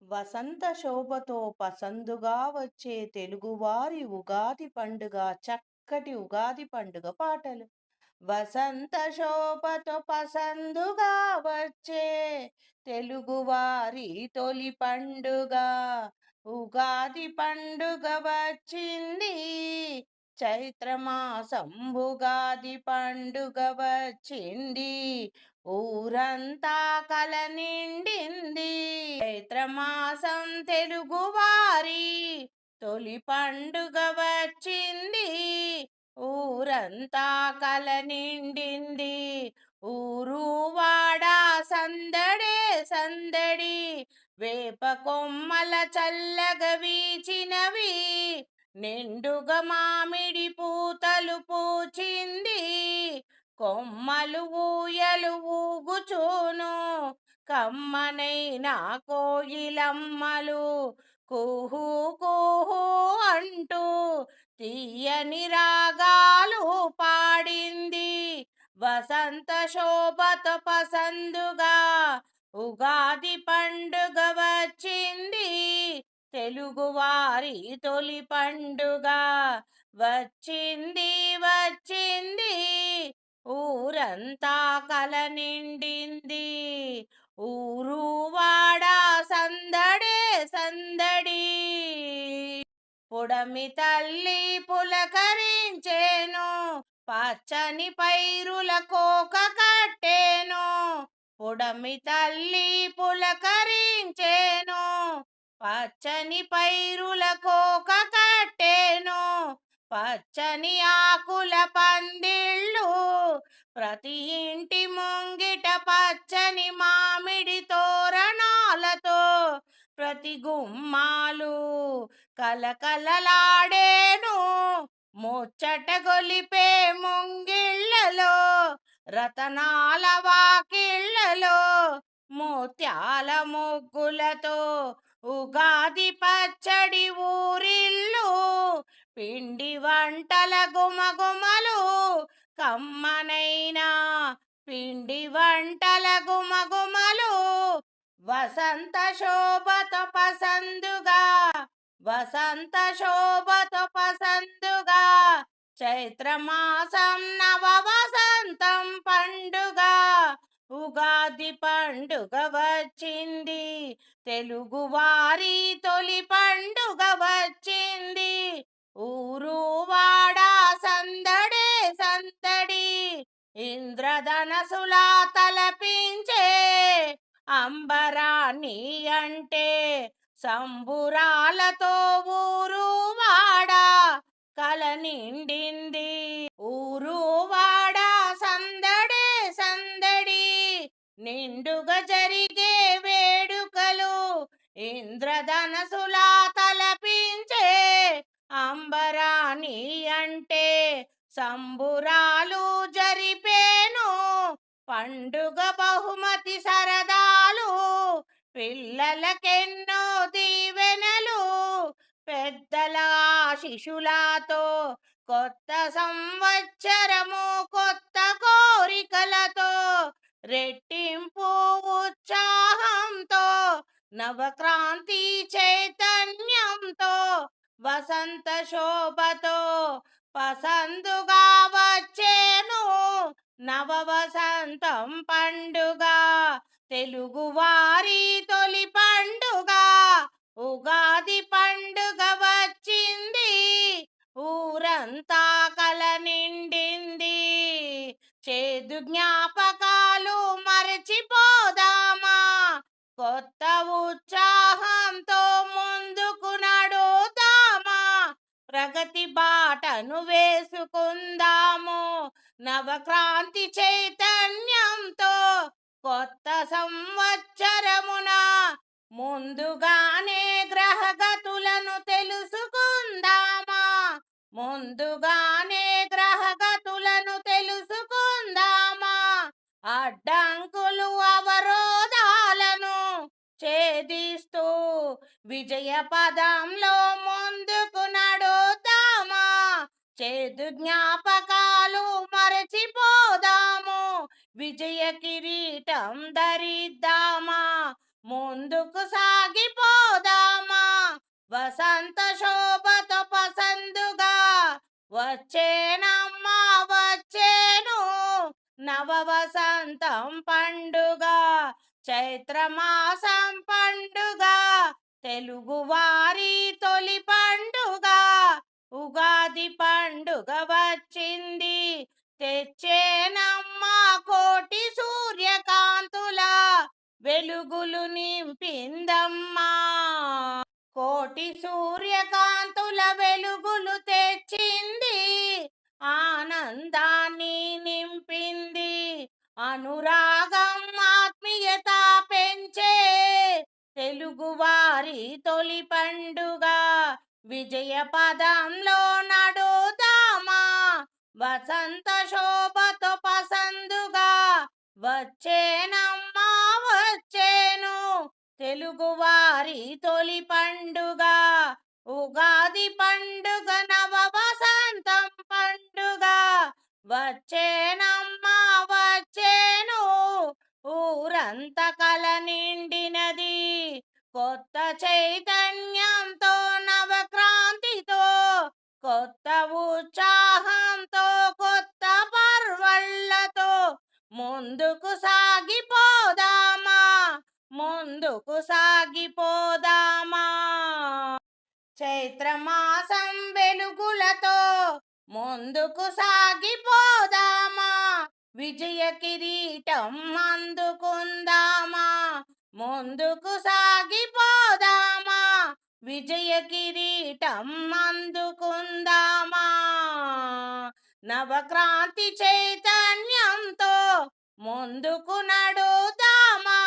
వసంత శోభతో పసందుగా వచ్చే తెలుగువారి ఉగాది పండుగ చక్కటి ఉగాది పండుగ పాటలు. వసంత శోభతో పసందుగా వచ్చే తెలుగువారి తొలి పండుగ ఉగాది పండుగ వచ్చింది. చైత్రమాసంబుగాది పండుగ వచ్చింది. ఊరంతా కల నిండింది. చైత్రమాసం తెలుగువారి తొలి పండుగ వచ్చింది. ఊరంతా కల నిండింది. ఊరు వాడ సందడే సందడి. వేప కొమ్మల చల్లగా వీచినవి. నిండుగా మామిడి పూతలు పూచింది. కొమ్మలు ఊయలు ఊగుచూను. కమ్మనైన కోయిలమ్మలు కుహూ కుహూ అంటూ తీయని రాగాలు పాడింది. వసంత శోభతో పసందుగా ఉగాది పండుగ వచ్చింది. తెలుగువారి తొలి పండుగ వచ్చింది వచ్చింది. ఊరంతా కల నిండింది. ఊరు వాడ సందడే సందడి. పుడమి తల్లి పులకరించేను. పచ్చని పైరుల కోక కట్టేను. పుడమి తల్లి పులకరించేను. పచ్చని పైరుల కోక కట్టేను. పచ్చని ఆకుల పందిళ్ళు. ప్రతి ఇంటి ముంగిట పచ్చని మామిడి తోరణాలతో ప్రతి గుమ్మాలు కలకలలాడేను. ముచ్చట గొలిపే ముంగిళ్ళలో రతనాల వాకిళ్ళలో ముత్యాల ముగ్గులతో ఉగాది పచ్చడి ఊరిల్లు. పిండి వంటల గుమగుమలు కమ్మనైనా పిండి వంటల గుమగుమలు. వసంత శోభతో పసందుగా వసంత శోభతో పసందుగా చైత్రమాసం నవ వసంతం పండుగ ఉగాది పండుగ వచ్చింది. తెలుగువారి తొలి పండుగ వచ్చింది. ఊరు వాడ సందడే సందడి. ఇంద్రధనసులా తలపించే అంబరాన్ని అంటే సంబురాలతో ఊరు వాడ కల నిండింది. ఊరు వాడ సందడే సందడి. నిండుగా జరిగే వేడుకలు ఇంద్రధనసులా తలపించే అంబరాన్ని అంటే సంబురాలు జరిపేను. పండుగ బహుమతి సరదాలు. పిల్లలకెన్నో దీవెనలు. పెద్దల ఆశీస్సులతో కొత్త సంవత్సరము కొత్త కోరికలతో రెట్టింపు ఉత్సాహంతో నవక్రాంతి చైతన్యంతో వసంత శోభతో పసందుగా వచ్చేను నవ వసంతం పండుగ. తెలుగువారి తొలి పండుగ ఉగాది పండుగ వచ్చింది. ఊరంతా కల నిండింది. చేదు జ్ఞాపకాలు మరచిపోదామా. కొత్త ఉత్సాహంతో ముందుకు నడుద్దామా. ప్రగతి బాటను వేసుకుందాము. నవక్రాంతి చైతన్యంతో కొత్త సంవత్సరమున ముందుగానే గ్రహగతులను తెలుసుకుందామా. ముందుగానే గ్రహగతులను తెలుసుకుందామా. అడ్డంకులు అవరోధాలను ఛేదిస్తూ విజయ పదంలో ముందుకు నడుద్దామా. చేదు జ్ఞాపకాలు మరచిపోదాము. విజయ కిరీటం ధరిద్దామా. ముందుకు సాగిపో వసంత శోభతో పసందుగా వచ్చేనమ్మా వచ్చేను నవ వసంతం పండుగ చైత్రమాసం పండుగ తెలుగువారి తొలి పండుగ ఉగాది పండుగ వచ్చింది తెచ్చేనమ్మా కోటి సూర్యకాంతుల వెలుగులు నింపిందమ్మా కోటి సూర్యకాంతుల వెలుగులు తెచ్చింది ఆనందాన్ని నింపింది అనురాగం ఆత్మీయత పెంచే తెలుగువారి తొలి పండుగ విజయ పదంలో నడుదామా వసంత శోభతో పసందుగా వచ్చేనమ్మా వచ్చేను తెలుగువారి తొలి పండుగ ఉగాది పండుగ నవ వసంతం పండుగ వచ్చేనమ్మా వచ్చేను ఊరంత కల నిండినది కొత్త చైతన్యంతో నవక్రాంతితో కొత్త ఉత్సాహంతో కొత్త పర్వళ్ళతో ముందుకు సాగిపోదామా ముందుకు సాగిపోదామా చైత్రమాసం వెలుగులతో ముందుకు సాగిపోదామా విజయ కిరీటం అందుకుందామా ముందుకు సాగిపోదామా విజయ కిరీటం అందుకుందామా నవక్రాంతి చైతన్యంతో ముందుకు నడుదామా